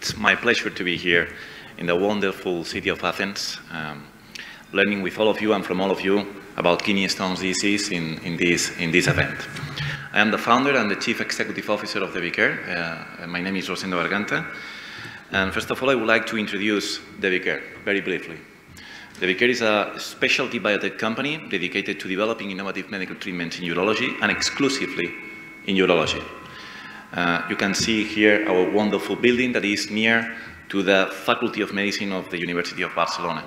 It's my pleasure to be here in the wonderful city of Athens, learning with all of you and from all of you about kidney stones disease in this event. I am the founder and the Chief Executive Officer of DeviCare. My name is Rosendo Garganta. And first of all, I would like to introduce DeviCare very briefly. DeviCare is a specialty biotech company dedicated to developing innovative medical treatments in urology and exclusively in urology. You can see here our wonderful building that is near to the Faculty of Medicine of the University of Barcelona.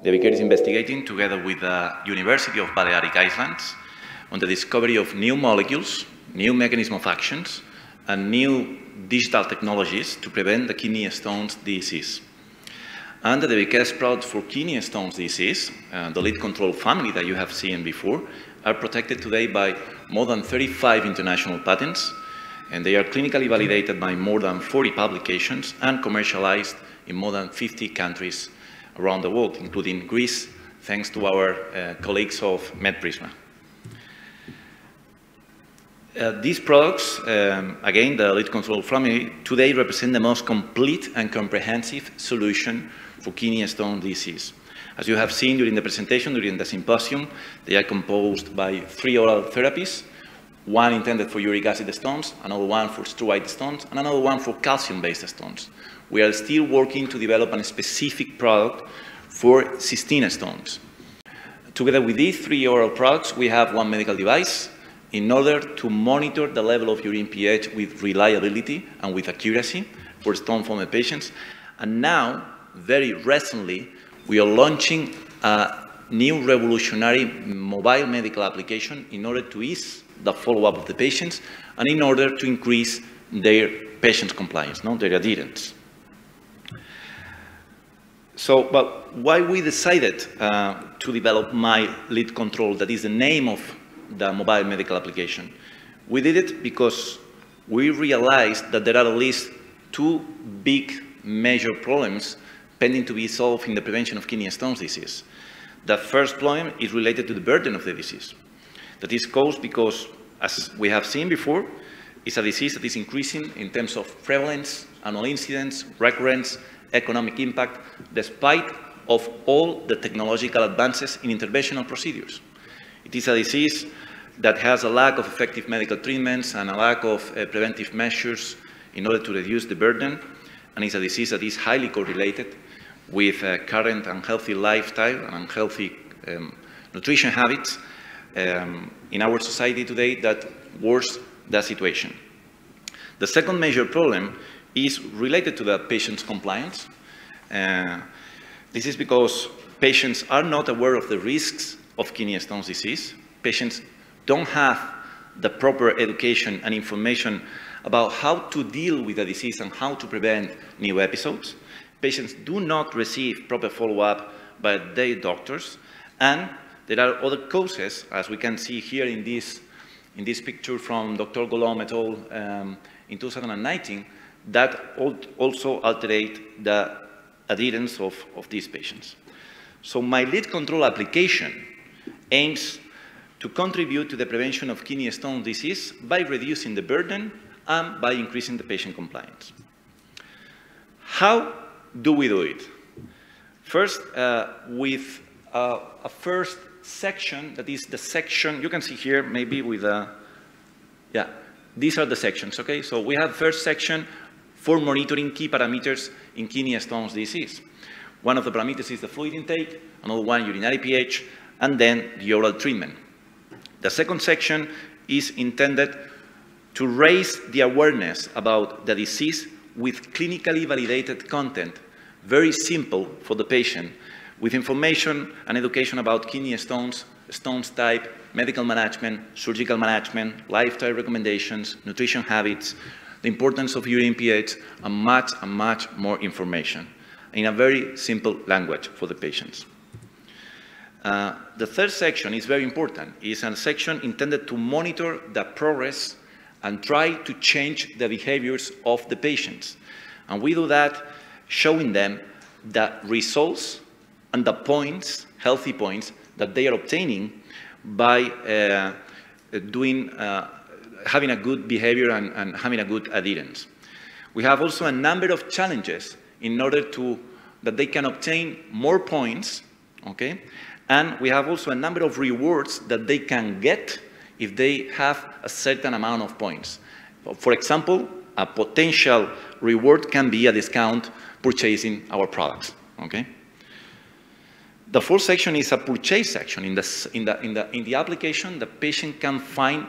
DeviCare is investigating, together with the University of Balearic Islands, on the discovery of new molecules, new mechanism of actions, and new digital technologies to prevent the kidney stones disease. And the DeviCare products for kidney stones disease, the lead control family that you have seen before, are protected today by more than 35 international patents, and they are clinically validated by more than 40 publications and commercialized in more than 50 countries around the world, including Greece, thanks to our colleagues of MedPrisma. These products, again, the lead control family, today represent the most complete and comprehensive solution for kidney stone disease. As you have seen during the presentation, during the symposium, they are composed by 3 oral therapies, one intended for uric acid stones, another one for steroid stones, and another one for calcium-based stones. We are still working to develop a specific product for cystine stones. Together with these 3 oral products, we have one medical device in order to monitor the level of urine pH with reliability and with accuracy for stone-formed patients. And now, very recently, we are launching a new revolutionary mobile medical application in order to ease the follow-up of the patients and in order to increase their patient compliance, their adherence. So, but why we decided to develop my lead control, that is the name of the mobile medical application? We did it because we realized that there are at least 2 big major problems pending to be solved in the prevention of kidney stones disease. The first problem is related to the burden of the disease. That is caused because, as we have seen before, it's a disease that is increasing in terms of prevalence, annual incidence, recurrence, economic impact, despite of all the technological advances in interventional procedures. It is a disease that has a lack of effective medical treatments and a lack of preventive measures in order to reduce the burden, and it's a disease that is highly correlated with current unhealthy lifestyle and unhealthy nutrition habits in our society today that worsen the situation. The second major problem is related to the patient's compliance. This is because patients are not aware of the risks of kidney stones disease. Patients don't have the proper education and information about how to deal with the disease and how to prevent new episodes. Patients do not receive proper follow-up by their doctors, and there are other causes, as we can see here in this picture from Dr. Golom et al. In 2019, that also alterate the adherence of these patients. So my lead control application aims to contribute to the prevention of kidney stone disease by reducing the burden and by increasing the patient compliance. How do we do it? First, with a first section, that is the section, you can see here maybe with these are the sections, okay? So we have first section for monitoring key parameters in kidney stones disease. One of the parameters is the fluid intake, another one urinary pH, and then the oral treatment. The second section is intended to raise the awareness about the disease with clinically validated content, very simple for the patient, with information and education about kidney stones, stones type, medical management, surgical management, lifestyle recommendations, nutrition habits, the importance of urine pH, and much more information in a very simple language for the patients. The third section is very important. It's a section intended to monitor the progress and try to change the behaviors of the patients. And we do that showing them the results and the points, healthy points, that they are obtaining by having a good behavior and having a good adherence. We have also a number of challenges in order that they can obtain more points, okay? And we have also a number of rewards that they can get if they have a certain amount of points. For example, a potential reward can be a discount purchasing our products, okay? The fourth section is a purchase section. In the application, the patient can find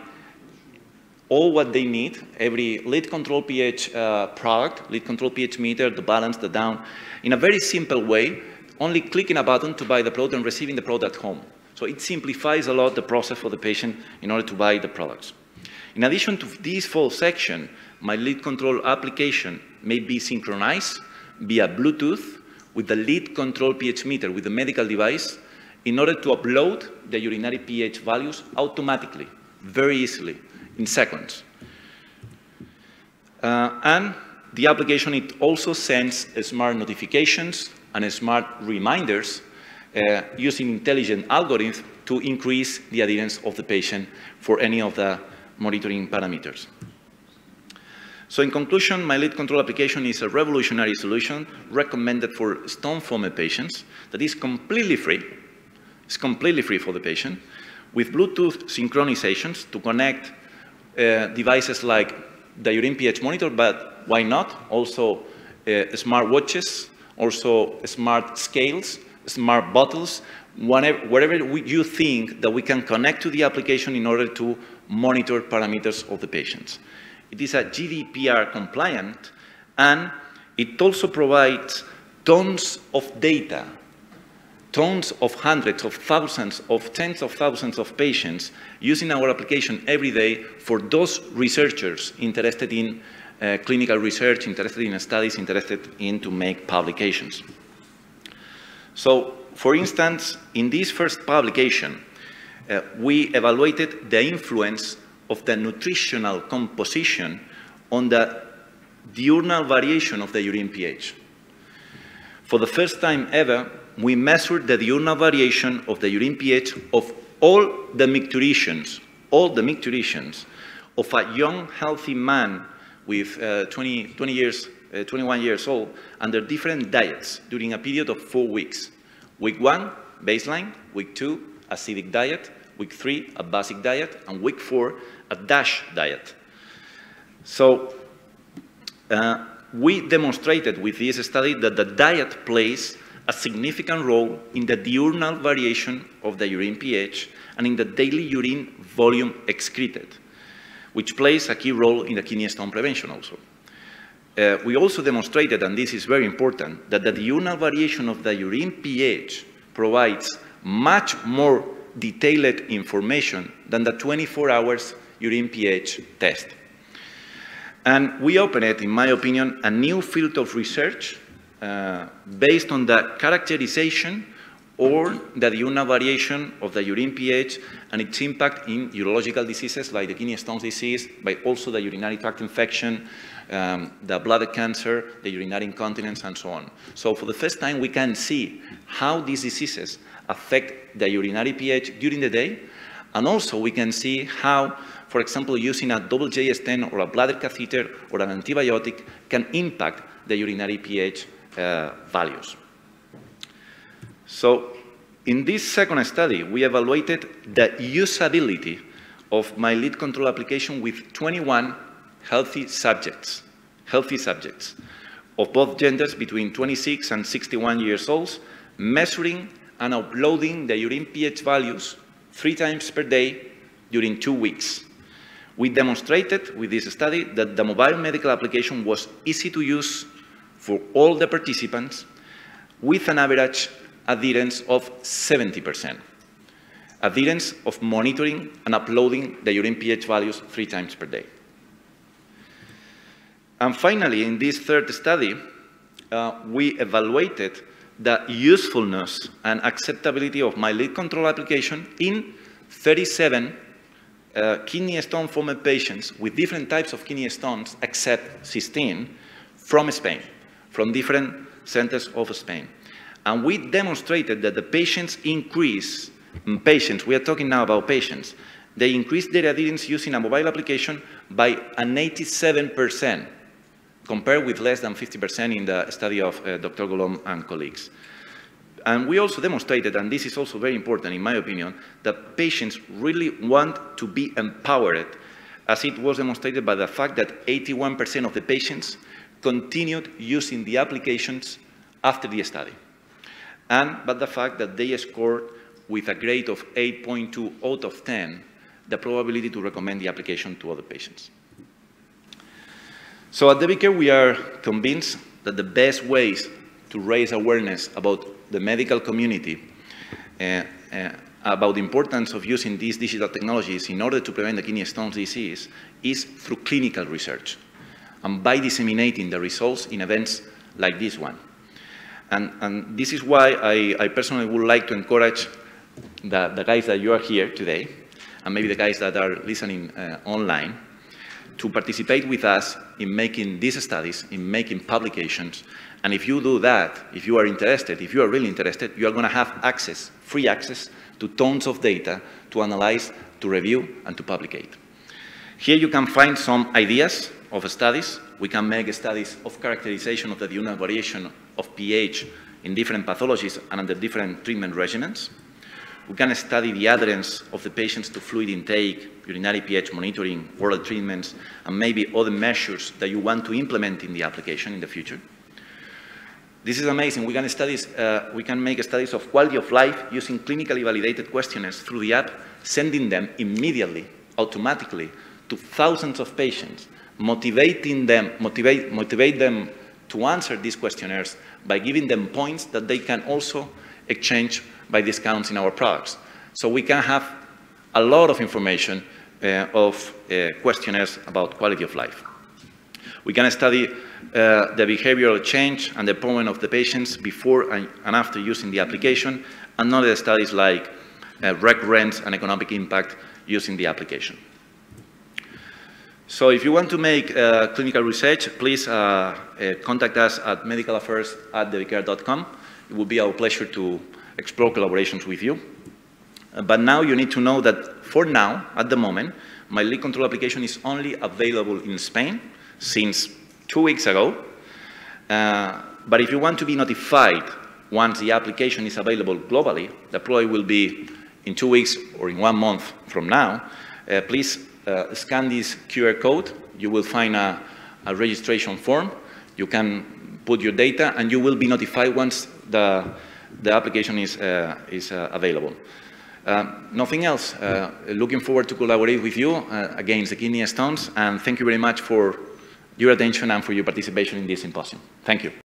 all what they need, every lead control pH product, lead control pH meter, the balance, the down, in a very simple way, only clicking a button to buy the product and receiving the product home. So it simplifies a lot the process for the patient in order to buy the products. In addition to this full section, my lead control application may be synchronized via Bluetooth with the lead control pH meter, with the medical device, in order to upload the urinary pH values automatically, very easily, in seconds. And the application, it also sends smart notifications and smart reminders using intelligent algorithms to increase the adherence of the patient for any of the monitoring parameters. So in conclusion, my lead control application is a revolutionary solution recommended for stone-formed patients that is completely free. It's completely free for the patient, with Bluetooth synchronizations to connect devices like the urine pH monitor, but why not? Also smart watches, also smart scales, smart bottles, wherever you think that we can connect to the application in order to monitor parameters of the patients. It is a GDPR compliant, and it also provides tons of data, tons of hundreds of thousands of tens of thousands of patients using our application every day for those researchers interested in clinical research, interested in studies, interested in to make publications. So, for instance, in this first publication, we evaluated the influence of the nutritional composition on the diurnal variation of the urine pH. For the first time ever, we measured the diurnal variation of the urine pH of all the micturitions of a young, healthy man with 21 years old under different diets during a period of 4 weeks. Week 1, baseline. Week 2, acidic diet. Week 3, a basic diet. And week 4, a DASH diet. So we demonstrated with this study that the diet plays a significant role in the diurnal variation of the urine pH and in the daily urine volume excreted, which plays a key role in the kidney stone prevention also. We also demonstrated, and this is very important, that the diurnal variation of the urine pH provides much more detailed information than the 24 hours urine pH test. And we opened, in my opinion, a new field of research based on the characterization or the diurnal variation of the urine pH and its impact in urological diseases like the kidney stones disease, but also the urinary tract infection, the bladder cancer, the urinary incontinence, and so on. So for the first time, we can see how these diseases affect the urinary pH during the day, and also we can see how, for example, using a double J stent or a bladder catheter or an antibiotic can impact the urinary pH values. So in this second study, we evaluated the usability of my lead control application with 21 healthy subjects of both genders between 26 and 61 years old, measuring and uploading the urine pH values 3 times per day during 2 weeks. We demonstrated with this study that the mobile medical application was easy to use for all the participants with an average adherence of 70%. Adherence of monitoring and uploading the urine pH values 3 times per day. And finally, in this third study, we evaluated the usefulness and acceptability of my lead control application in 37 kidney stone formed patients with different types of kidney stones except cystine from Spain, from different centers of Spain. And we demonstrated that the patients increase, we are talking now about patients, they increased their adherence using a mobile application by an 87%. compared with less than 50% in the study of Dr. Golom and colleagues. And we also demonstrated, and this is also very important in my opinion, that patients really want to be empowered, as it was demonstrated by the fact that 81% of the patients continued using the applications after the study. And but the fact that they scored with a grade of 8.2 out of 10, the probability to recommend the application to other patients. So at DeBecker, we are convinced that the best ways to raise awareness about the medical community, about the importance of using these digital technologies in order to prevent the kidney stones disease, is through clinical research, and by disseminating the results in events like this one. And this is why I personally would like to encourage the guys that you are here today, and maybe the guys that are listening online, to participate with us in making these studies, in making publications. And if you do that, if you are interested, if you are really interested, you are going to have access, free access, to tons of data to analyze, to review, and to publicate. Here you can find some ideas of studies. We can make studies of characterization of the diurnal variation of pH in different pathologies and under different treatment regimens. We can study the adherence of the patients to fluid intake, urinary pH monitoring, oral treatments, and maybe other measures that you want to implement in the application in the future. This is amazing. We can make studies of quality of life using clinically validated questionnaires through the app, sending them immediately, automatically, to thousands of patients, motivate them to answer these questionnaires by giving them points that they can also exchange by discounts in our products. So we can have a lot of information of questionnaires about quality of life. We can study the behavioral change and the empowerment of the patients before and after using the application, and other studies like recurrence and economic impact using the application. So if you want to make clinical research, please contact us at medicalaffairs@debecare.com. It will be our pleasure to explore collaborations with you. But now you need to know that for now, at the moment, my lead control application is only available in Spain since 2 weeks ago. But if you want to be notified once the application is available globally, that probably will be in 2 weeks or in 1 month from now, please scan this QR code. You will find a registration form. You can put your data, and you will be notified once the application is available. Nothing else. Looking forward to collaborate with you against the kidney stones, and thank you very much for your attention and for your participation in this symposium. Thank you.